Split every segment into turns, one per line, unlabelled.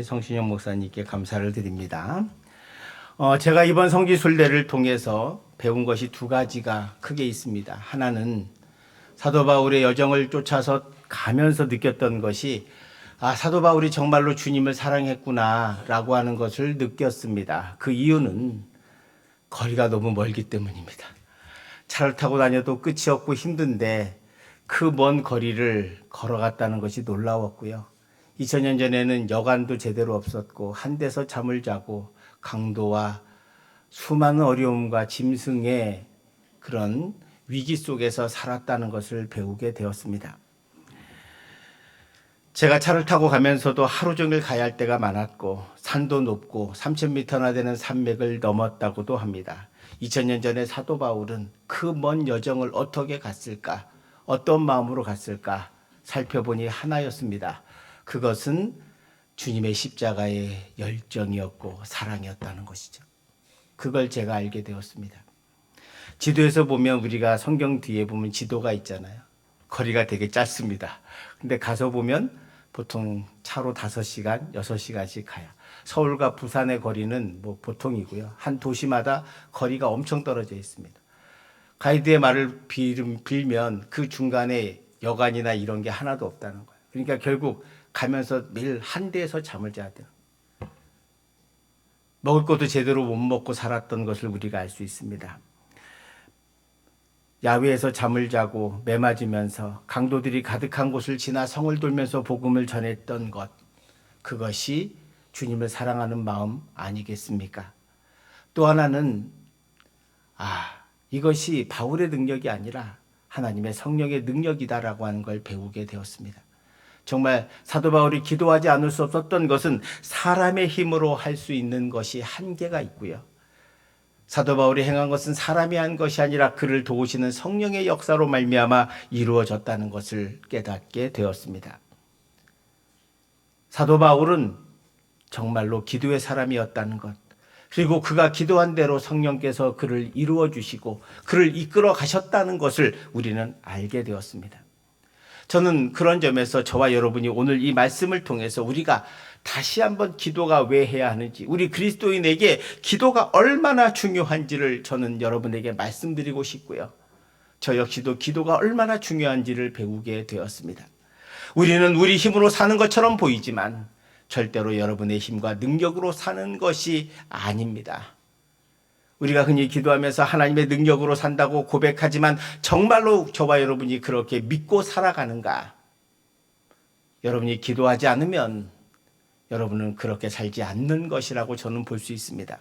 성신영 목사님께 감사를 드립니다. 제가 이번 성지순례를 통해서 배운 것이 두 가지가 크게 있습니다. 하나는 사도 바울의 여정을 쫓아서 가면서 느꼈던 것이 사도 바울이 정말로 주님을 사랑했구나 라고 하는 것을 느꼈습니다. 그 이유는 거리가 너무 멀기 때문입니다. 차를 타고 다녀도 끝이 없고 힘든데 그 먼 거리를 걸어갔다는 것이 놀라웠고요. 2000년 전에는 여관도 제대로 없었고 한 데서 잠을 자고 강도와 수많은 어려움과 짐승의 그런 위기 속에서 살았다는 것을 배우게 되었습니다. 제가 차를 타고 가면서도 하루 종일 가야 할 때가 많았고 산도 높고 3000m나 되는 산맥을 넘었다고도 합니다. 2000년 전에 사도 바울은 그 먼 여정을 어떻게 갔을까? 어떤 마음으로 갔을까? 살펴보니 하나였습니다. 그것은 주님의 십자가의 열정이었고 사랑이었다는 것이죠. 그걸 제가 알게 되었습니다. 지도에서 보면 우리가 성경 뒤에 보면 지도가 있잖아요. 거리가 되게 짧습니다. 근데 가서 보면 보통 차로 5시간, 6시간씩 가요. 서울과 부산의 거리는 뭐 보통이고요. 한 도시마다 거리가 엄청 떨어져 있습니다. 가이드의 말을 빌면 그 중간에 여관이나 이런 게 하나도 없다는 거예요. 그러니까 결국 가면서 매일 한 대에서 잠을 자야 돼요. 먹을 것도 제대로 못 먹고 살았던 것을 우리가 알 수 있습니다. 야외에서 잠을 자고 매 맞으면서 강도들이 가득한 곳을 지나 성을 돌면서 복음을 전했던 것, 그것이 주님을 사랑하는 마음 아니겠습니까? 또 하나는 이것이 바울의 능력이 아니라 하나님의 성령의 능력이다라고 하는 걸 배우게 되었습니다. 정말 사도 바울이 기도하지 않을 수 없었던 것은 사람의 힘으로 할 수 있는 것이 한계가 있고요. 사도 바울이 행한 것은 사람이 한 것이 아니라 그를 도우시는 성령의 역사로 말미암아 이루어졌다는 것을 깨닫게 되었습니다. 사도 바울은 정말로 기도의 사람이었다는 것, 그리고 그가 기도한 대로 성령께서 그를 이루어 주시고 그를 이끌어 가셨다는 것을 우리는 알게 되었습니다. 저는 그런 점에서 저와 여러분이 오늘 이 말씀을 통해서 우리가 다시 한번 기도가 왜 해야 하는지, 우리 그리스도인에게 기도가 얼마나 중요한지를 저는 여러분에게 말씀드리고 싶고요. 저 역시도 기도가 얼마나 중요한지를 배우게 되었습니다. 우리는 우리 힘으로 사는 것처럼 보이지만 절대로 여러분의 힘과 능력으로 사는 것이 아닙니다. 우리가 흔히 기도하면서 하나님의 능력으로 산다고 고백하지만 정말로 저와 여러분이 그렇게 믿고 살아가는가? 여러분이 기도하지 않으면 여러분은 그렇게 살지 않는 것이라고 저는 볼 수 있습니다.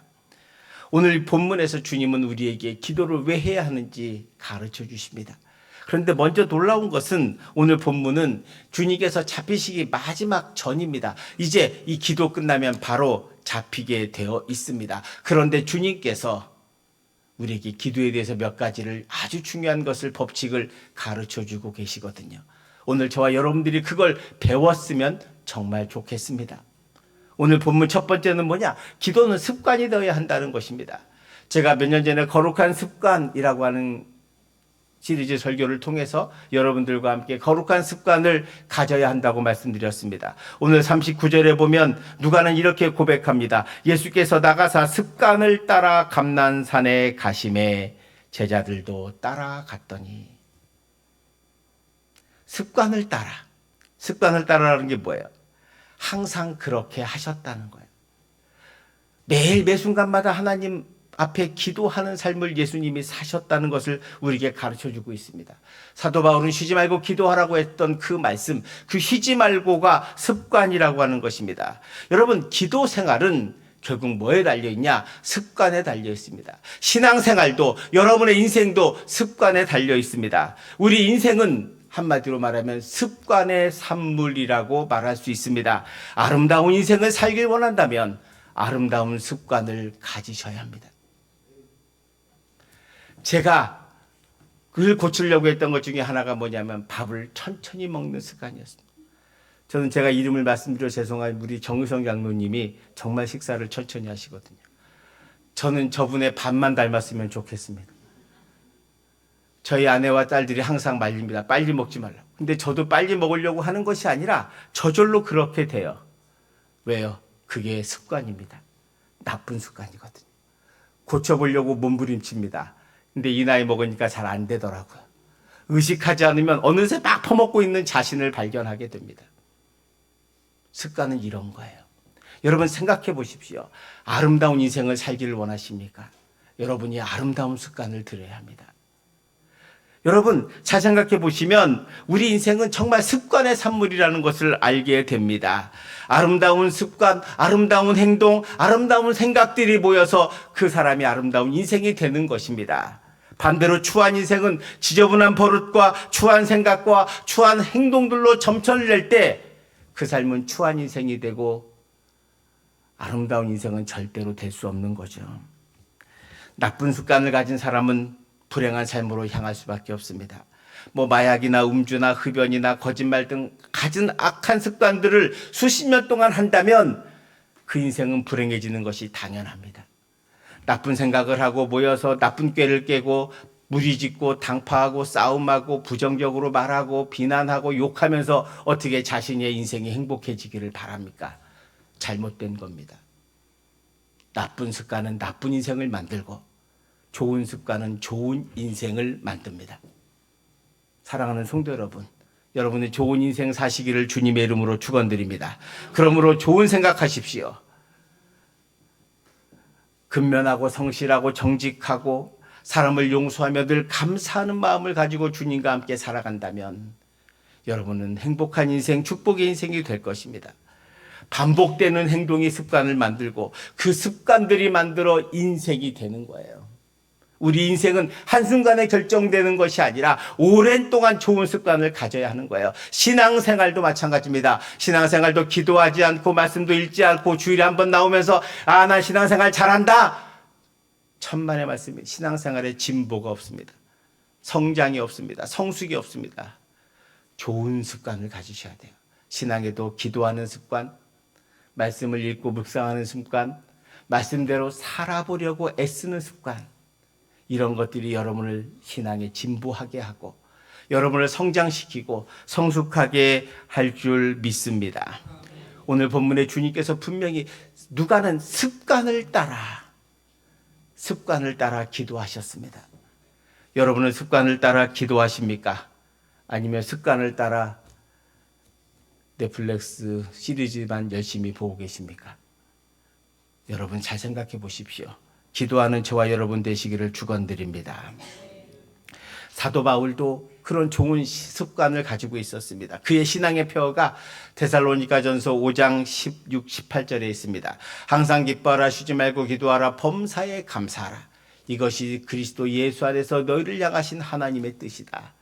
오늘 본문에서 주님은 우리에게 기도를 왜 해야 하는지 가르쳐 주십니다. 그런데 먼저 놀라운 것은 오늘 본문은 주님께서 잡히시기 마지막 전입니다. 이제 이 기도 끝나면 바로 잡히게 되어 있습니다. 그런데 주님께서 우리에게 기도에 대해서 몇 가지를 아주 중요한 것을 법칙을 가르쳐 주고 계시거든요. 오늘 저와 여러분들이 그걸 배웠으면 정말 좋겠습니다. 오늘 본문 첫 번째는 뭐냐? 기도는 습관이 되어야 한다는 것입니다. 제가 몇 년 전에 거룩한 습관이라고 하는 시리즈 설교를 통해서 여러분들과 함께 거룩한 습관을 가져야 한다고 말씀드렸습니다. 오늘 39절에 보면 누가는 이렇게 고백합니다. 예수께서 나가사 습관을 따라 감난산에 가심에 제자들도 따라갔더니. 습관을 따라라는 게 뭐예요? 항상 그렇게 하셨다는 거예요. 매일 매 순간마다 하나님 앞에 기도하는 삶을 예수님이 사셨다는 것을 우리에게 가르쳐주고 있습니다. 사도 바울은 쉬지 말고 기도하라고 했던 그 말씀, 그 쉬지 말고가 습관이라고 하는 것입니다. 여러분, 기도 생활은 결국 뭐에 달려있냐? 습관에 달려 있습니다. 신앙생활도 여러분의 인생도 습관에 달려 있습니다. 우리 인생은 한마디로 말하면 습관의 산물이라고 말할 수 있습니다. 아름다운 인생을 살길 원한다면 아름다운 습관을 가지셔야 합니다. 제가 그걸 고치려고 했던 것 중에 하나가 뭐냐면 밥을 천천히 먹는 습관이었습니다. 저는 제가 이름을 말씀드려 죄송한 우리 정의성 장로님이 정말 식사를 천천히 하시거든요. 저는 저분의 밥만 닮았으면 좋겠습니다. 저희 아내와 딸들이 항상 말립니다. 빨리 먹지 말라고. 근데 저도 빨리 먹으려고 하는 것이 아니라 저절로 그렇게 돼요. 왜요? 그게 습관입니다. 나쁜 습관이거든요. 고쳐보려고 몸부림칩니다. 근데 이 나이 먹으니까 잘 안 되더라고요. 의식하지 않으면 어느새 막 퍼먹고 있는 자신을 발견하게 됩니다. 습관은 이런 거예요. 여러분 생각해 보십시오. 아름다운 인생을 살기를 원하십니까? 여러분이 아름다운 습관을 들여야 합니다. 여러분 잘 생각해 보시면 우리 인생은 정말 습관의 산물이라는 것을 알게 됩니다. 아름다운 습관, 아름다운 행동, 아름다운 생각들이 모여서 그 사람이 아름다운 인생이 되는 것입니다. 반대로 추한 인생은 지저분한 버릇과 추한 생각과 추한 행동들로 점철을 낼 때 그 삶은 추한 인생이 되고 아름다운 인생은 절대로 될 수 없는 거죠. 나쁜 습관을 가진 사람은 불행한 삶으로 향할 수밖에 없습니다. 마약이나 음주나 흡연이나 거짓말 등 가진 악한 습관들을 수십 년 동안 한다면 그 인생은 불행해지는 것이 당연합니다. 나쁜 생각을 하고 모여서 나쁜 꾀를 깨고 무리짓고 당파하고 싸움하고 부정적으로 말하고 비난하고 욕하면서 어떻게 자신의 인생이 행복해지기를 바랍니까? 잘못된 겁니다. 나쁜 습관은 나쁜 인생을 만들고 좋은 습관은 좋은 인생을 만듭니다. 사랑하는 성도 여러분, 여러분의 좋은 인생 사시기를 주님의 이름으로 축원드립니다. 그러므로 좋은 생각하십시오. 근면하고 성실하고 정직하고 사람을 용서하며 늘 감사하는 마음을 가지고 주님과 함께 살아간다면 여러분은 행복한 인생, 축복의 인생이 될 것입니다. 반복되는 행동이 습관을 만들고 그 습관들이 만들어 인생이 되는 거예요. 우리 인생은 한순간에 결정되는 것이 아니라 오랜 동안 좋은 습관을 가져야 하는 거예요. 신앙생활도 마찬가지입니다. 신앙생활도 기도하지 않고 말씀도 읽지 않고 주일에 한 번 나오면서 난 신앙생활 잘한다. 천만의 말씀이 신앙생활에 진보가 없습니다. 성장이 없습니다. 성숙이 없습니다. 좋은 습관을 가지셔야 돼요. 신앙에도 기도하는 습관, 말씀을 읽고 묵상하는 습관, 말씀대로 살아보려고 애쓰는 습관, 이런 것들이 여러분을 신앙에 진보하게 하고 여러분을 성장시키고 성숙하게 할 줄 믿습니다. 오늘 본문에 주님께서 분명히 누가는 습관을 따라 기도하셨습니다. 여러분은 습관을 따라 기도하십니까? 아니면 습관을 따라 넷플릭스 시리즈만 열심히 보고 계십니까? 여러분 잘 생각해 보십시오. 기도하는 저와 여러분 되시기를 축원드립니다. 사도 바울도 그런 좋은 습관을 가지고 있었습니다. 그의 신앙의 표어가 데살로니가전서 5장 16, 18절에 있습니다. 항상 기뻐하라, 쉬지 말고 기도하라, 범사에 감사하라. 이것이 그리스도 예수 안에서 너희를 향하신 하나님의 뜻이다.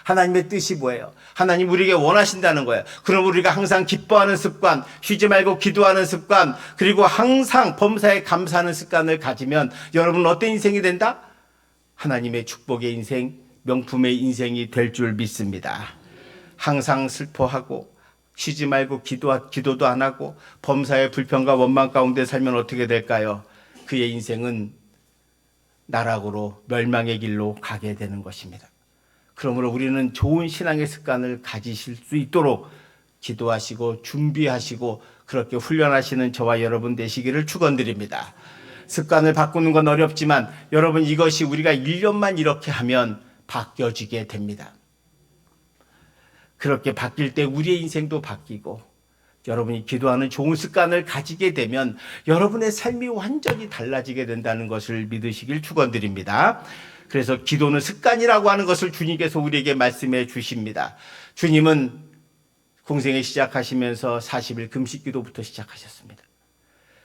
하나님의 뜻이 뭐예요? 하나님 우리에게 원하신다는 거예요. 그럼 우리가 항상 기뻐하는 습관, 쉬지 말고 기도하는 습관, 그리고 항상 범사에 감사하는 습관을 가지면 여러분은 어떤 인생이 된다? 하나님의 축복의 인생, 명품의 인생이 될 줄 믿습니다. 항상 슬퍼하고 쉬지 말고 기도도 안 하고 범사의 불평과 원망 가운데 살면 어떻게 될까요? 그의 인생은 나락으로 멸망의 길로 가게 되는 것입니다. 그러므로 우리는 좋은 신앙의 습관을 가지실 수 있도록 기도하시고 준비하시고 그렇게 훈련하시는 저와 여러분 되시기를 축원드립니다. 습관을 바꾸는 건 어렵지만 여러분 이것이 우리가 1년만 이렇게 하면 바뀌어지게 됩니다. 그렇게 바뀔 때 우리의 인생도 바뀌고 여러분이 기도하는 좋은 습관을 가지게 되면 여러분의 삶이 완전히 달라지게 된다는 것을 믿으시길 축원드립니다. 그래서 기도는 습관이라고 하는 것을 주님께서 우리에게 말씀해 주십니다. 주님은 공생에 시작하시면서 40일 금식 기도부터 시작하셨습니다.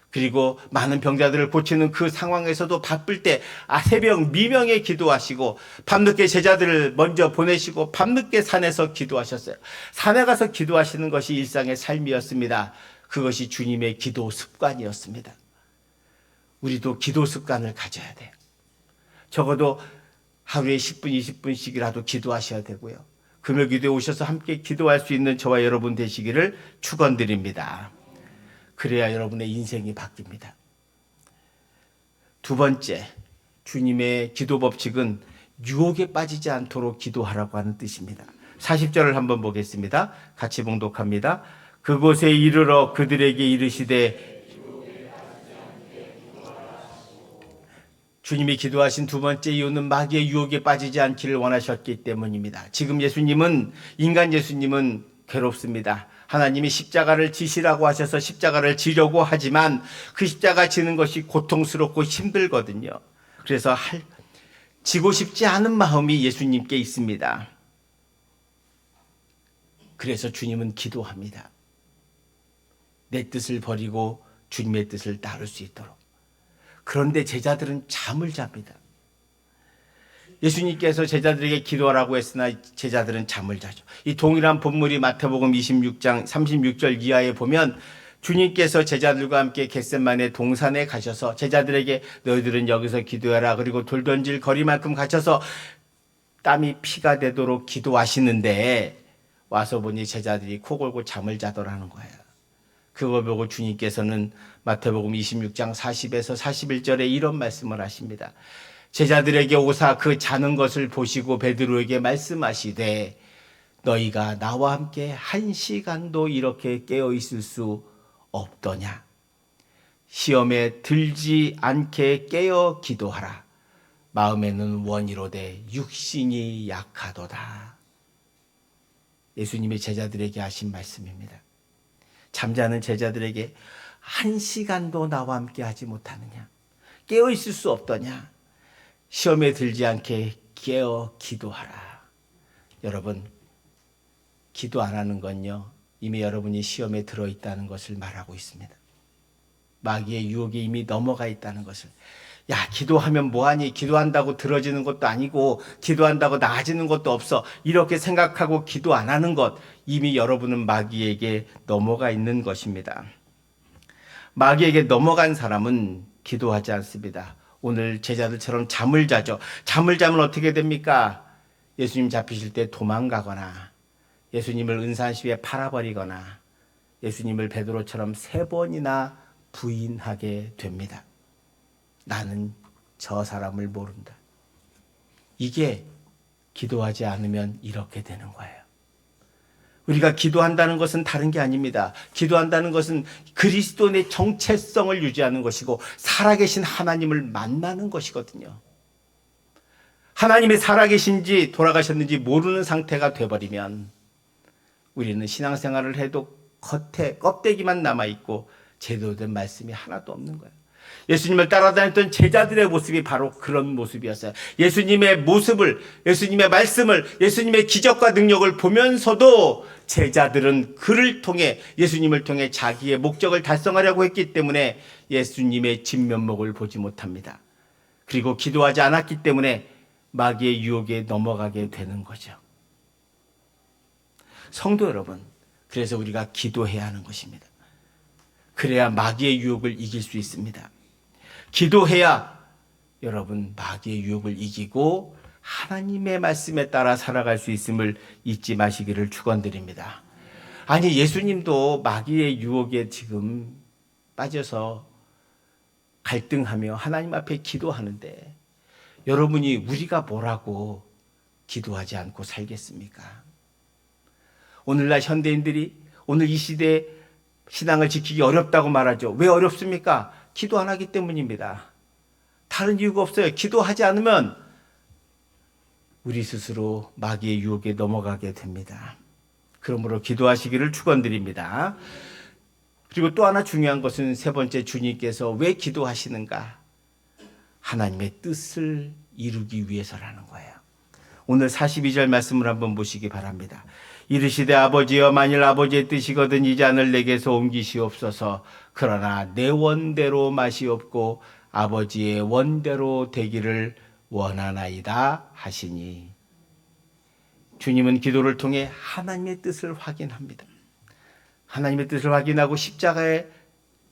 그리고 많은 병자들을 고치는 그 상황에서도 바쁠 때 새벽 미명에 기도하시고 밤늦게 제자들을 먼저 보내시고 밤늦게 산에서 기도하셨어요. 산에 가서 기도하시는 것이 일상의 삶이었습니다. 그것이 주님의 기도 습관이었습니다. 우리도 기도 습관을 가져야 돼요. 적어도 하루에 10분, 20분씩이라도 기도하셔야 되고요. 금요 기도에 오셔서 함께 기도할 수 있는 저와 여러분 되시기를 축원드립니다. 그래야 여러분의 인생이 바뀝니다. 두 번째, 주님의 기도 법칙은 유혹에 빠지지 않도록 기도하라고 하는 뜻입니다. 40절을 한번 보겠습니다. 같이 봉독합니다. 그곳에 이르러 그들에게 이르시되 주님이 기도하신 두 번째 이유는 마귀의 유혹에 빠지지 않기를 원하셨기 때문입니다. 지금 인간 예수님은 괴롭습니다. 하나님이 십자가를 지시라고 하셔서 십자가를 지려고 하지만 그 십자가 지는 것이 고통스럽고 힘들거든요. 그래서 지고 싶지 않은 마음이 예수님께 있습니다. 그래서 주님은 기도합니다. 내 뜻을 버리고 주님의 뜻을 따를 수 있도록. 그런데 제자들은 잠을 잡니다. 예수님께서 제자들에게 기도하라고 했으나 제자들은 잠을 자죠. 이 동일한 본문이 마태복음 26장 36절 이하에 보면 주님께서 제자들과 함께 겟세마네 동산에 가셔서 제자들에게 너희들은 여기서 기도해라. 그리고 돌 던질 거리만큼 가셔서 땀이 피가 되도록 기도하시는데 와서 보니 제자들이 코 골고 잠을 자더라는 거예요. 그걸 보고 주님께서는 마태복음 26장 40에서 41절에 이런 말씀을 하십니다. 제자들에게 오사 그 자는 것을 보시고 베드로에게 말씀하시되 너희가 나와 함께 1시간도 이렇게 깨어 있을 수 없더냐. 시험에 들지 않게 깨어 기도하라. 마음에는 원이로되 육신이 약하도다. 예수님의 제자들에게 하신 말씀입니다. 잠자는 제자들에게 1시간도 나와 함께 하지 못하느냐. 깨어 있을 수 없더냐. 시험에 들지 않게 깨어 기도하라. 여러분, 기도 안 하는 건요, 이미 여러분이 시험에 들어있다는 것을 말하고 있습니다. 마귀의 유혹에 이미 넘어가 있다는 것을. 야, 기도하면 뭐하니? 기도한다고 들어지는 것도 아니고 기도한다고 나아지는 것도 없어. 이렇게 생각하고 기도 안 하는 것, 이미 여러분은 마귀에게 넘어가 있는 것입니다. 마귀에게 넘어간 사람은 기도하지 않습니다. 오늘 제자들처럼 잠을 자죠. 잠을 자면 어떻게 됩니까? 예수님 잡히실 때 도망가거나 예수님을 은산시에 팔아버리거나 예수님을 베드로처럼 3번이나 부인하게 됩니다. 나는 저 사람을 모른다. 이게 기도하지 않으면 이렇게 되는 거예요. 우리가 기도한다는 것은 다른 게 아닙니다. 기도한다는 것은 그리스도의 정체성을 유지하는 것이고 살아계신 하나님을 만나는 것이거든요. 하나님이 살아계신지 돌아가셨는지 모르는 상태가 돼버리면 우리는 신앙생활을 해도 겉에 껍데기만 남아있고 제대로 된 말씀이 하나도 없는 거예요. 예수님을 따라다녔던 제자들의 모습이 바로 그런 모습이었어요. 예수님의 모습을, 예수님의 말씀을, 예수님의 기적과 능력을 보면서도 제자들은 그를 통해, 예수님을 통해 자기의 목적을 달성하려고 했기 때문에 예수님의 진면목을 보지 못합니다. 그리고 기도하지 않았기 때문에 마귀의 유혹에 넘어가게 되는 거죠. 성도 여러분, 그래서 우리가 기도해야 하는 것입니다. 그래야 마귀의 유혹을 이길 수 있습니다. 기도해야 여러분 마귀의 유혹을 이기고 하나님의 말씀에 따라 살아갈 수 있음을 잊지 마시기를 축원드립니다. 아니, 예수님도 마귀의 유혹에 지금 빠져서 갈등하며 하나님 앞에 기도하는데 여러분이 우리가 뭐라고 기도하지 않고 살겠습니까? 오늘날 현대인들이 오늘 이 시대에 신앙을 지키기 어렵다고 말하죠. 왜 어렵습니까? 기도 안 하기 때문입니다. 다른 이유가 없어요. 기도하지 않으면 우리 스스로 마귀의 유혹에 넘어가게 됩니다. 그러므로 기도하시기를 축원드립니다. 그리고 또 하나 중요한 것은 세 번째, 주님께서 왜 기도하시는가? 하나님의 뜻을 이루기 위해서라는 거예요. 오늘 42절 말씀을 한번 보시기 바랍니다. 이르시되 아버지여, 만일 아버지의 뜻이거든 이 잔을 내게서 옮기시옵소서. 그러나 내 원대로 마시옵고 아버지의 원대로 되기를 원하나이다 하시니. 주님은 기도를 통해 하나님의 뜻을 확인합니다. 하나님의 뜻을 확인하고 십자가에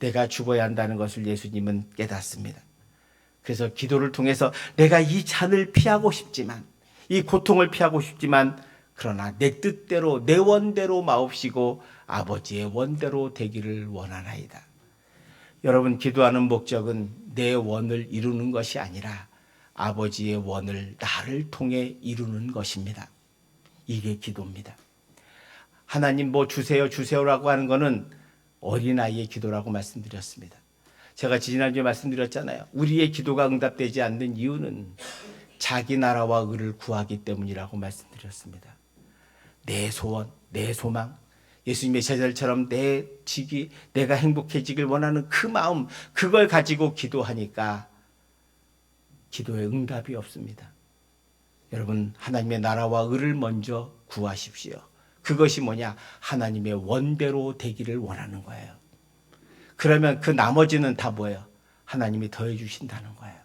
내가 죽어야 한다는 것을 예수님은 깨닫습니다. 그래서 기도를 통해서 내가 이 잔을 피하고 싶지만, 이 고통을 피하고 싶지만, 그러나 내 뜻대로 내 원대로 마옵시고 아버지의 원대로 되기를 원하나이다. 여러분, 기도하는 목적은 내 원을 이루는 것이 아니라 아버지의 원을 나를 통해 이루는 것입니다. 이게 기도입니다. 하나님 뭐 주세요 주세요라고 하는 것은 어린아이의 기도라고 말씀드렸습니다. 제가 지난주에 말씀드렸잖아요. 우리의 기도가 응답되지 않는 이유는 자기 나라와 의를 구하기 때문이라고 말씀드렸습니다. 내 소원, 내 소망, 예수님의 제자들처럼 내 직위, 내가 행복해지길 원하는 그 마음, 그걸 가지고 기도하니까 기도에 응답이 없습니다. 여러분, 하나님의 나라와 의를 먼저 구하십시오. 그것이 뭐냐? 하나님의 원대로 되기를 원하는 거예요. 그러면 그 나머지는 다 뭐예요? 하나님이 더해 주신다는 거예요.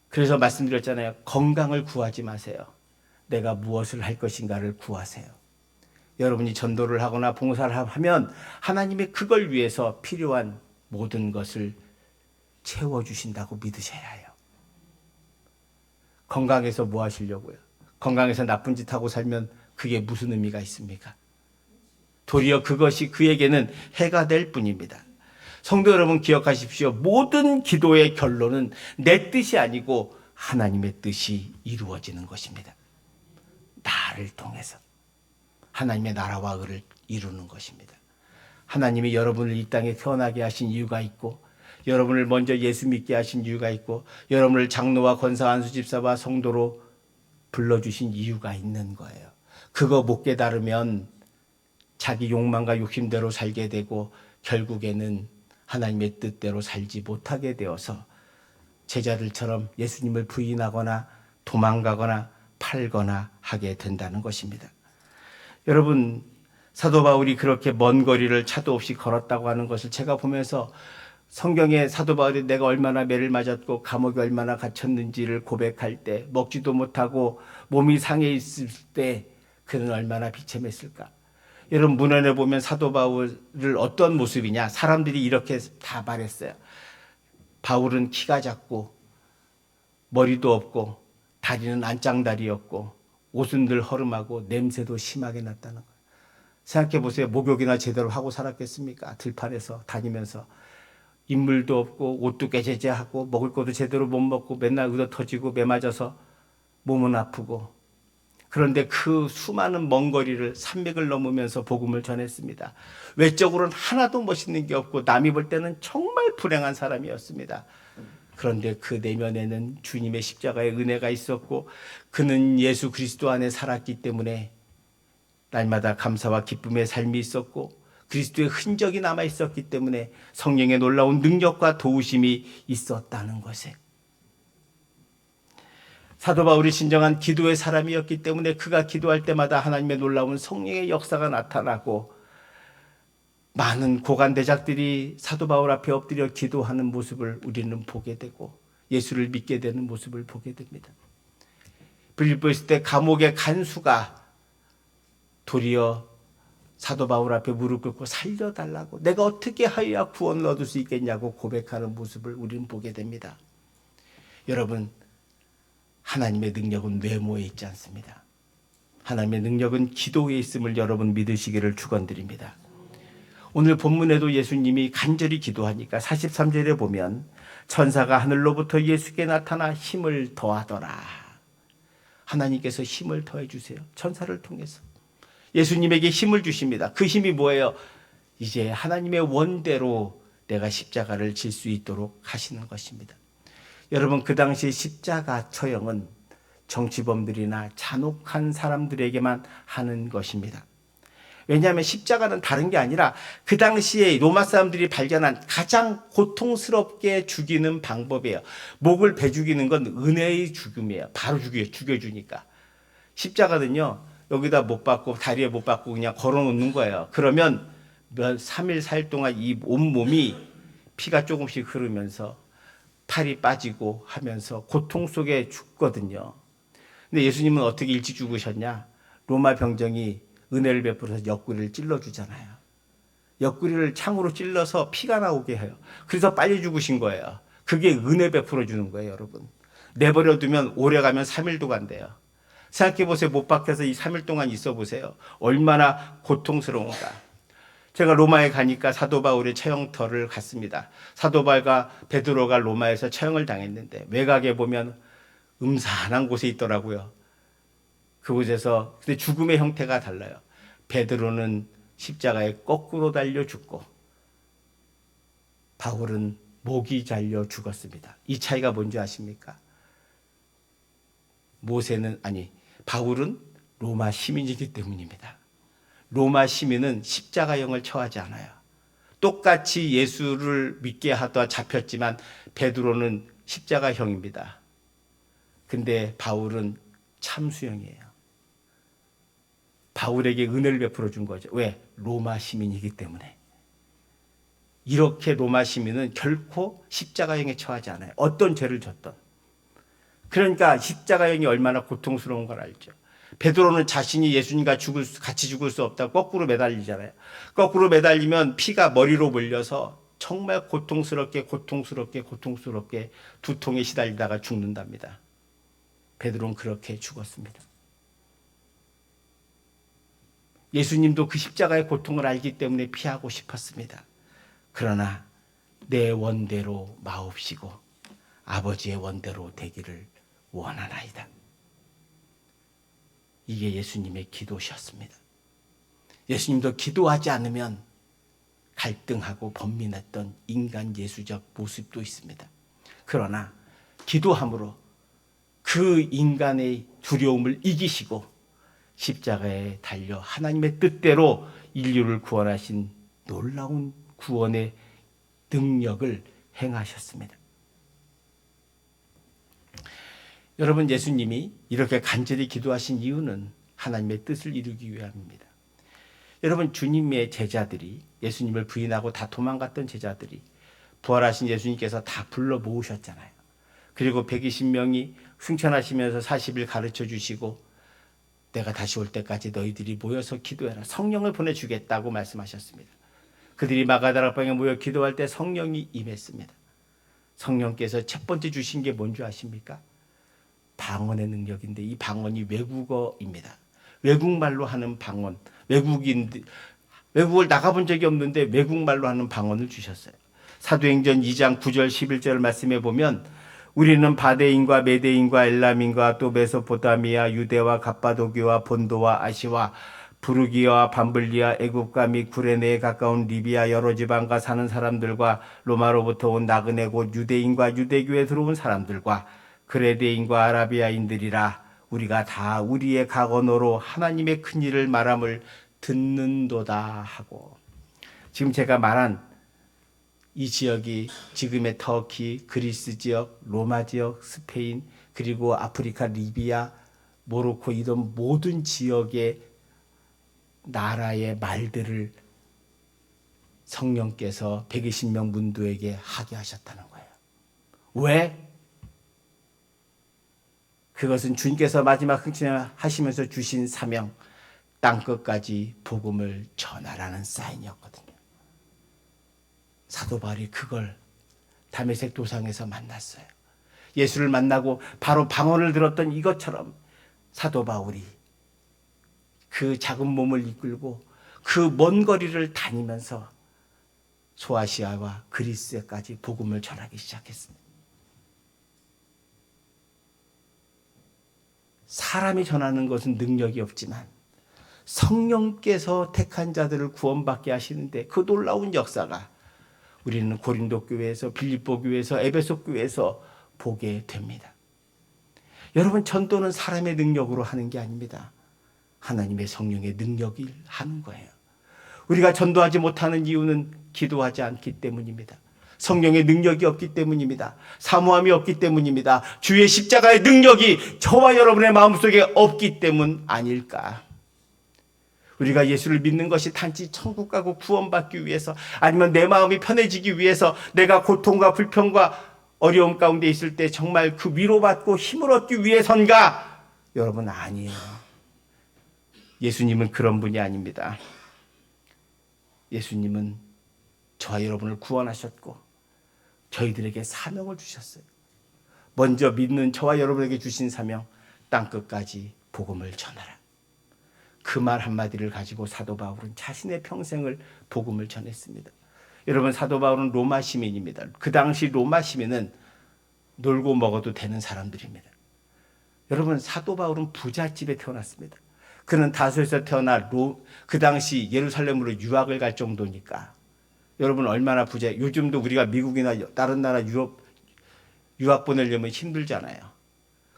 그래서 말씀드렸잖아요. 건강을 구하지 마세요. 내가 무엇을 할 것인가를 구하세요. 여러분이 전도를 하거나 봉사를 하면 하나님이 그걸 위해서 필요한 모든 것을 채워주신다고 믿으셔야 해요. 건강해서 뭐 하시려고요? 건강해서 나쁜 짓 하고 살면 그게 무슨 의미가 있습니까? 도리어 그것이 그에게는 해가 될 뿐입니다. 성도 여러분 기억하십시오. 모든 기도의 결론은 내 뜻이 아니고 하나님의 뜻이 이루어지는 것입니다. 나를 통해서 하나님의 나라와 의를 이루는 것입니다. 하나님이 여러분을 이 땅에 태어나게 하신 이유가 있고, 여러분을 먼저 예수 믿게 하신 이유가 있고, 여러분을 장로와 권사 안수 집사와 성도로 불러주신 이유가 있는 거예요. 그거 못 깨달으면 자기 욕망과 욕심대로 살게 되고 결국에는 하나님의 뜻대로 살지 못하게 되어서 제자들처럼 예수님을 부인하거나 도망가거나 팔거나 하게 된다는 것입니다. 여러분, 사도 바울이 그렇게 먼 거리를 차도 없이 걸었다고 하는 것을 제가 보면서 성경에 사도 바울이 내가 얼마나 매를 맞았고 감옥에 얼마나 갇혔는지를 고백할 때, 먹지도 못하고 몸이 상해 있을 때 그는 얼마나 비참했을까. 여러분, 문헌에 보면 사도 바울을 어떤 모습이냐, 사람들이 이렇게 다 말했어요. 바울은 키가 작고 머리도 없고 다리는 안짱다리였고 옷은 늘 허름하고 냄새도 심하게 났다는 거예요. 생각해 보세요. 목욕이나 제대로 하고 살았겠습니까? 들판에서 다니면서 인물도 없고 옷도 깨재재하고 먹을 것도 제대로 못 먹고 맨날 의도 터지고 매 맞아서 몸은 아프고, 그런데 그 수많은 먼 거리를 산맥을 넘으면서 복음을 전했습니다. 외적으로는 하나도 멋있는 게 없고 남이 볼 때는 정말 불행한 사람이었습니다. 그런데 그 내면에는 주님의 십자가의 은혜가 있었고 그는 예수 그리스도 안에 살았기 때문에 날마다 감사와 기쁨의 삶이 있었고 그리스도의 흔적이 남아 있었기 때문에 성령의 놀라운 능력과 도우심이 있었다는 것에, 사도 바울이 진정한 기도의 사람이었기 때문에 그가 기도할 때마다 하나님의 놀라운 성령의 역사가 나타나고 많은 고관대작들이 사도 바울 앞에 엎드려 기도하는 모습을 우리는 보게 되고 예수를 믿게 되는 모습을 보게 됩니다. 빌립보 있을 때 감옥의 간수가 도리어 사도 바울 앞에 무릎 꿇고 살려달라고, 내가 어떻게 하여야 구원을 얻을 수 있겠냐고 고백하는 모습을 우리는 보게 됩니다. 여러분, 하나님의 능력은 외모에 있지 않습니다. 하나님의 능력은 기도에 있음을 여러분 믿으시기를 축원드립니다. 오늘 본문에도 예수님이 간절히 기도하니까 43절에 보면 천사가 하늘로부터 예수께 나타나 힘을 더하더라. 하나님께서 힘을 더해 주세요. 천사를 통해서 예수님에게 힘을 주십니다. 그 힘이 뭐예요? 이제 하나님의 원대로 내가 십자가를 질 수 있도록 하시는 것입니다. 여러분, 그 당시 십자가 처형은 정치범들이나 잔혹한 사람들에게만 하는 것입니다. 왜냐하면 십자가는 다른 게 아니라 그 당시에 로마 사람들이 발견한 가장 고통스럽게 죽이는 방법이에요. 목을 베 죽이는 건 은혜의 죽음이에요. 바로 죽여주니까. 십자가는요, 여기다 못 박고 다리에 못 박고 그냥 걸어놓는 거예요. 그러면 3일 4일 동안 이 온몸이 피가 조금씩 흐르면서 팔이 빠지고 하면서 고통 속에 죽거든요. 근데 예수님은 어떻게 일찍 죽으셨냐? 로마 병정이 은혜를 베풀어서 옆구리를 찔러주잖아요. 옆구리를 창으로 찔러서 피가 나오게 해요. 그래서 빨리 죽으신 거예요. 그게 은혜 베풀어 주는 거예요, 여러분. 내버려 두면 오래 가면 3일도 간대요. 생각해 보세요. 못 박혀서 이 3일 동안 있어 보세요. 얼마나 고통스러운가. 제가 로마에 가니까 사도 바울의 처형터를 갔습니다. 사도 바울과 베드로가 로마에서 처형을 당했는데 외곽에 보면 음산한 곳에 있더라고요. 그곳에서 근데 죽음의 형태가 달라요. 베드로는 십자가에 거꾸로 달려 죽고 바울은 목이 잘려 죽었습니다. 이 차이가 뭔지 아십니까? 바울은 로마 시민이기 때문입니다. 로마 시민은 십자가형을 처하지 않아요. 똑같이 예수를 믿게 하다 잡혔지만 베드로는 십자가형입니다. 근데 바울은 참수형이에요. 바울에게 은혜를 베풀어 준 거죠. 왜? 로마 시민이기 때문에. 이렇게 로마 시민은 결코 십자가형에 처하지 않아요. 어떤 죄를 졌던. 그러니까 십자가형이 얼마나 고통스러운 걸 알죠. 베드로는 자신이 예수님과 같이 죽을 수 없다고 거꾸로 매달리잖아요. 거꾸로 매달리면 피가 머리로 몰려서 정말 고통스럽게 두통에 시달리다가 죽는답니다. 베드로는 그렇게 죽었습니다. 예수님도 그 십자가의 고통을 알기 때문에 피하고 싶었습니다. 그러나 내 원대로 마옵시고 아버지의 원대로 되기를 원하나이다. 이게 예수님의 기도셨습니다. 예수님도 기도하지 않으면 갈등하고 번민했던 인간 예수적 모습도 있습니다. 그러나 기도함으로 그 인간의 두려움을 이기시고 십자가에 달려 하나님의 뜻대로 인류를 구원하신 놀라운 구원의 능력을 행하셨습니다. 여러분, 예수님이 이렇게 간절히 기도하신 이유는 하나님의 뜻을 이루기 위함입니다. 여러분, 주님의 제자들이, 예수님을 부인하고 다 도망갔던 제자들이 부활하신 예수님께서 다 불러 모으셨잖아요. 그리고 120명이 승천하시면서 40일 가르쳐 주시고 내가 다시 올 때까지 너희들이 모여서 기도해라. 성령을 보내주겠다고 말씀하셨습니다. 그들이 마가다락방에 모여 기도할 때 성령이 임했습니다. 성령께서 첫 번째 주신 게 뭔지 아십니까? 방언의 능력인데 이 방언이 외국어입니다. 외국말로 하는 방언. 외국을 나가본 적이 없는데 외국말로 하는 방언을 주셨어요. 사도행전 2장 9절 11절 말씀에 보면 우리는 바데인과 메데인과 엘람인과 또 메소포타미아, 유대와 갑바도기와 본도와 아시와 부르기와 밤블리아, 애굽과 및 구레네에 가까운 리비아 여러 지방과 사는 사람들과 로마로부터 온 나그네 곧 유대인과 유대교에 들어온 사람들과 그레데인과 아라비아인들이라 우리가 다 우리의 각언어로 하나님의 큰 일을 말함을 듣는도다 하고. 지금 제가 말한 이 지역이 지금의 터키, 그리스 지역, 로마 지역, 스페인, 그리고 아프리카, 리비아, 모로코 이런 모든 지역의 나라의 말들을 성령께서 120명 문도에게 하게 하셨다는 거예요. 왜? 그것은 주님께서 마지막 흥신하시면서 주신 사명, 땅끝까지 복음을 전하라는 사인이었거든요. 사도 바울이 그걸 다메섹 도상에서 만났어요. 예수를 만나고 바로 방언을 들었던 이것처럼 사도 바울이 그 작은 몸을 이끌고 그 먼 거리를 다니면서 소아시아와 그리스에까지 복음을 전하기 시작했습니다. 사람이 전하는 것은 능력이 없지만 성령께서 택한 자들을 구원받게 하시는데 그 놀라운 역사가 우리는 고린도 교회에서, 빌립보 교회에서, 에베소 교회에서 보게 됩니다. 여러분, 전도는 사람의 능력으로 하는 게 아닙니다. 하나님의 성령의 능력이 하는 거예요. 우리가 전도하지 못하는 이유는 기도하지 않기 때문입니다. 성령의 능력이 없기 때문입니다. 사모함이 없기 때문입니다. 주의 십자가의 능력이 저와 여러분의 마음속에 없기 때문 아닐까. 우리가 예수를 믿는 것이 단지 천국 가고 구원받기 위해서, 아니면 내 마음이 편해지기 위해서, 내가 고통과 불평과 어려움 가운데 있을 때 정말 그 위로받고 힘을 얻기 위해선가? 여러분, 아니에요. 예수님은 그런 분이 아닙니다. 예수님은 저와 여러분을 구원하셨고 저희들에게 사명을 주셨어요. 먼저 믿는 저와 여러분에게 주신 사명, 땅끝까지 복음을 전하라. 그 말 한마디를 가지고 사도 바울은 자신의 평생을 복음을 전했습니다. 여러분, 사도 바울은 로마 시민입니다. 그 당시 로마 시민은 놀고 먹어도 되는 사람들입니다. 여러분, 사도 바울은 부잣집에 태어났습니다. 그는 다소에서 태어나 그 당시 예루살렘으로 유학을 갈 정도니까 여러분 얼마나 요즘도 우리가 미국이나 다른 나라 유학 보내려면 힘들잖아요.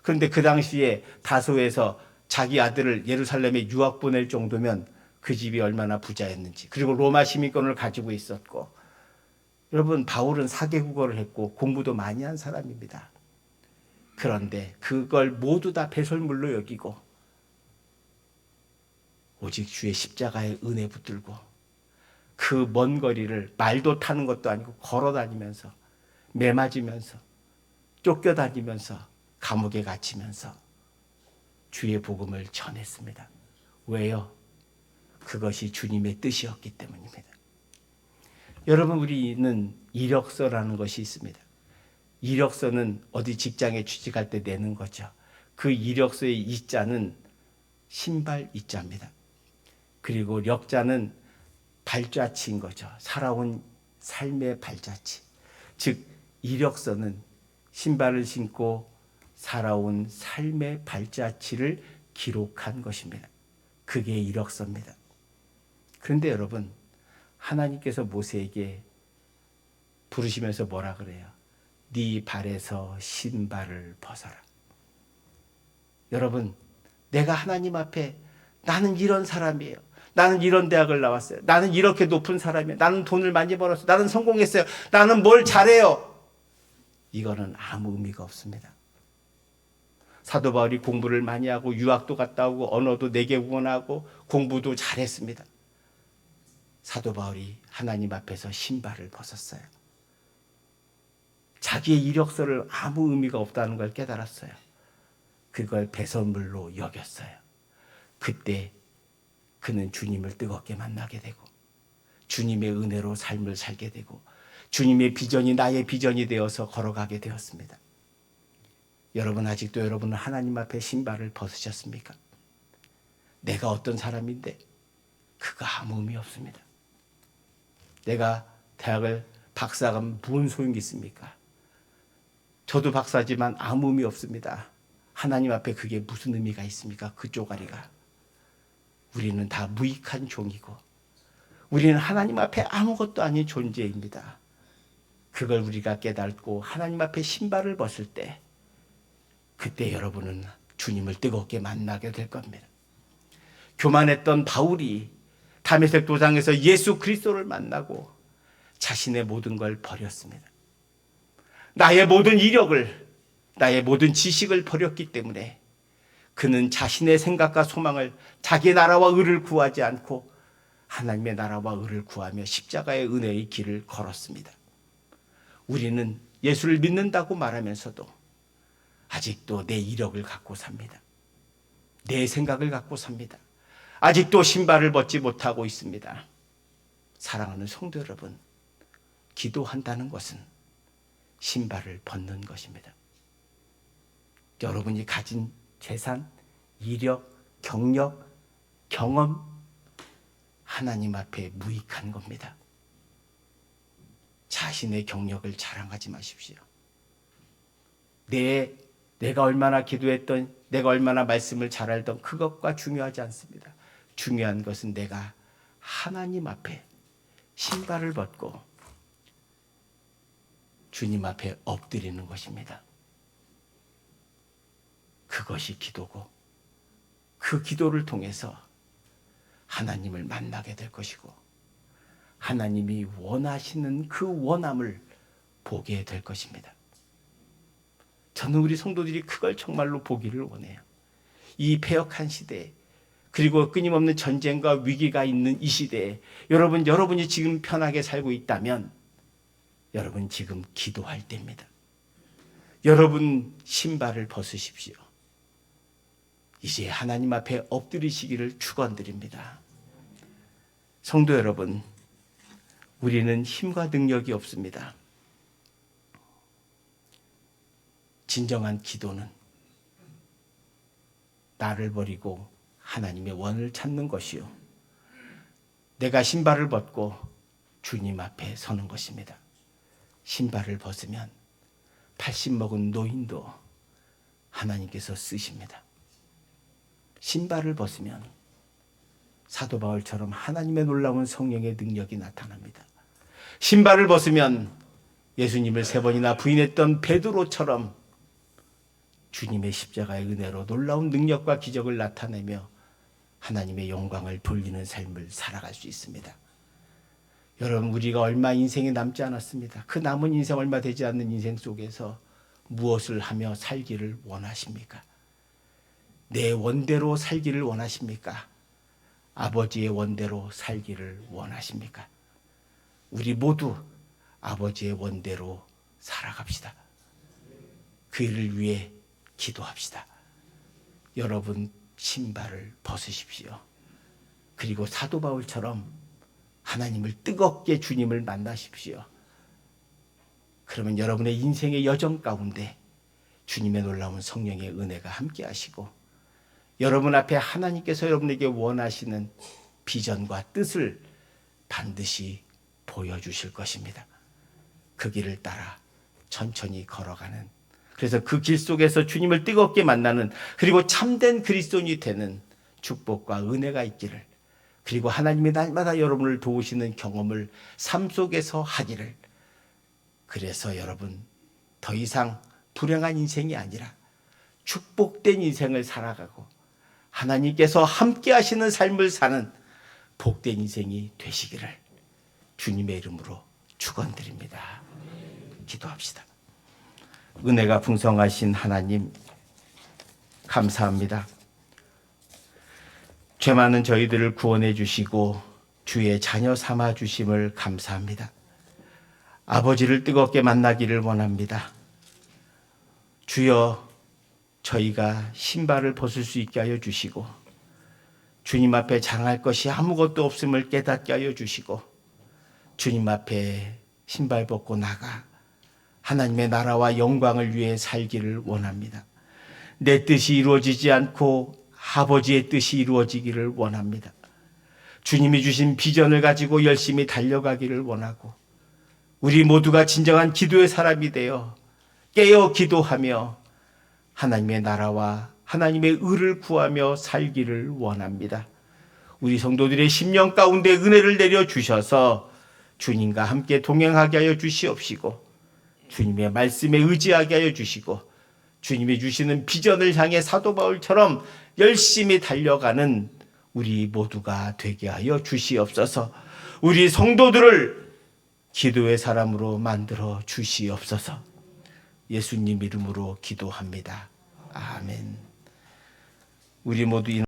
그런데 그 당시에 다소에서 자기 아들을 예루살렘에 유학 보낼 정도면 그 집이 얼마나 부자였는지, 그리고 로마 시민권을 가지고 있었고, 여러분 바울은 4개국어를 했고 공부도 많이 한 사람입니다. 그런데 그걸 모두 다 배설물로 여기고 오직 주의 십자가의 은혜 붙들고 그 먼 거리를 말도 타는 것도 아니고 걸어 다니면서, 매 맞으면서, 쫓겨다니면서, 감옥에 갇히면서 주의 복음을 전했습니다. 왜요? 그것이 주님의 뜻이었기 때문입니다. 여러분, 우리는 이력서라는 것이 있습니다. 이력서는 어디 직장에 취직할 때 내는 거죠. 그 이력서의 이자는 신발 이자입니다. 그리고 력자는 발자취인 거죠. 살아온 삶의 발자취. 즉 이력서는 신발을 신고 살아온 삶의 발자취를 기록한 것입니다. 그게 이력서입니다. 그런데 여러분, 하나님께서 모세에게 부르시면서 뭐라 그래요? 네 발에서 신발을 벗어라. 여러분, 내가 하나님 앞에 나는 이런 사람이에요. 나는 이런 대학을 나왔어요. 나는 이렇게 높은 사람이에요. 나는 돈을 많이 벌었어요. 나는 성공했어요. 나는 뭘 잘해요. 이거는 아무 의미가 없습니다. 사도 바울이 공부를 많이 하고 유학도 갔다 오고 언어도 4개국어나 하고 공부도 잘했습니다. 사도 바울이 하나님 앞에서 신발을 벗었어요. 자기의 이력서를 아무 의미가 없다는 걸 깨달았어요. 그걸 배설물로 여겼어요. 그때 그는 주님을 뜨겁게 만나게 되고 주님의 은혜로 삶을 살게 되고 주님의 비전이 나의 비전이 되어서 걸어가게 되었습니다. 여러분, 아직도 여러분은 하나님 앞에 신발을 벗으셨습니까? 내가 어떤 사람인데 그거 아무 의미 없습니다. 내가 대학을 박사가면 무슨 소용이 있습니까? 저도 박사지만 아무 의미 없습니다. 하나님 앞에 그게 무슨 의미가 있습니까? 그 쪼가리가. 우리는 다 무익한 종이고 우리는 하나님 앞에 아무것도 아닌 존재입니다. 그걸 우리가 깨닫고 하나님 앞에 신발을 벗을 때 그때 여러분은 주님을 뜨겁게 만나게 될 겁니다. 교만했던 바울이 다메섹 도상에서 예수 그리스도를 만나고 자신의 모든 걸 버렸습니다. 나의 모든 이력을, 나의 모든 지식을 버렸기 때문에 그는 자신의 생각과 소망을, 자기의 나라와 의를 구하지 않고 하나님의 나라와 의를 구하며 십자가의 은혜의 길을 걸었습니다. 우리는 예수를 믿는다고 말하면서도 아직도 내 이력을 갖고 삽니다. 내 생각을 갖고 삽니다. 아직도 신발을 벗지 못하고 있습니다. 사랑하는 성도 여러분, 기도한다는 것은 신발을 벗는 것입니다. 여러분이 가진 재산, 이력, 경력, 경험, 하나님 앞에 무익한 겁니다. 자신의 경력을 자랑하지 마십시오. 내가 얼마나 기도했던, 내가 얼마나 말씀을 잘 알던 그것과 중요하지 않습니다. 중요한 것은 내가 하나님 앞에 신발을 벗고 주님 앞에 엎드리는 것입니다. 그것이 기도고 그 기도를 통해서 하나님을 만나게 될 것이고 하나님이 원하시는 그 원함을 보게 될 것입니다. 저는 우리 성도들이 그걸 정말로 보기를 원해요. 이 패역한 시대에, 그리고 끊임없는 전쟁과 위기가 있는 이 시대에 여러분이 지금 편하게 살고 있다면 여러분 지금 기도할 때입니다. 여러분 신발을 벗으십시오. 이제 하나님 앞에 엎드리시기를 축원드립니다. 성도 여러분, 우리는 힘과 능력이 없습니다. 진정한 기도는 나를 버리고 하나님의 원을 찾는 것이요, 내가 신발을 벗고 주님 앞에 서는 것입니다. 신발을 벗으면 80 먹은 노인도 하나님께서 쓰십니다. 신발을 벗으면 사도 바울처럼 하나님의 놀라운 성령의 능력이 나타납니다. 신발을 벗으면 예수님을 3번이나 부인했던 베드로처럼 주님의 십자가의 은혜로 놀라운 능력과 기적을 나타내며 하나님의 영광을 돌리는 삶을 살아갈 수 있습니다. 여러분, 우리가 얼마 인생이 남지 않았습니다. 그 남은 인생, 얼마 되지 않는 인생 속에서 무엇을 하며 살기를 원하십니까? 내 원대로 살기를 원하십니까? 아버지의 원대로 살기를 원하십니까? 우리 모두 아버지의 원대로 살아갑시다. 그 일을 위해 기도합시다. 여러분, 신발을 벗으십시오. 그리고 사도 바울처럼 하나님을 뜨겁게 주님을 만나십시오. 그러면 여러분의 인생의 여정 가운데 주님의 놀라운 성령의 은혜가 함께 하시고 여러분 앞에 하나님께서 여러분에게 원하시는 비전과 뜻을 반드시 보여주실 것입니다. 그 길을 따라 천천히 걸어가는, 그래서 그 길 속에서 주님을 뜨겁게 만나는, 그리고 참된 그리스도인이 되는 축복과 은혜가 있기를, 그리고 하나님이 날마다 여러분을 도우시는 경험을 삶 속에서 하기를, 그래서 여러분 더 이상 불행한 인생이 아니라 축복된 인생을 살아가고 하나님께서 함께 하시는 삶을 사는 복된 인생이 되시기를 주님의 이름으로 축원드립니다. 기도합시다. 은혜가 풍성하신 하나님, 감사합니다. 죄 많은 저희들을 구원해 주시고 주의 자녀 삼아 주심을 감사합니다. 아버지를 뜨겁게 만나기를 원합니다. 주여, 저희가 신발을 벗을 수 있게 하여 주시고 주님 앞에 장할 것이 아무것도 없음을 깨닫게 하여 주시고 주님 앞에 신발 벗고 나가 하나님의 나라와 영광을 위해 살기를 원합니다. 내 뜻이 이루어지지 않고 아버지의 뜻이 이루어지기를 원합니다. 주님이 주신 비전을 가지고 열심히 달려가기를 원하고 우리 모두가 진정한 기도의 사람이 되어 깨어 기도하며 하나님의 나라와 하나님의 의를 구하며 살기를 원합니다. 우리 성도들의 심령 가운데 은혜를 내려주셔서 주님과 함께 동행하게 하여 주시옵시고 주님의 말씀에 의지하게 하여 주시고 주님이 주시는 비전을 향해 사도 바울처럼 열심히 달려가는 우리 모두가 되게 하여 주시옵소서. 우리 성도들을 기도의 사람으로 만들어 주시옵소서. 예수님 이름으로 기도합니다. 아멘. 우리 모두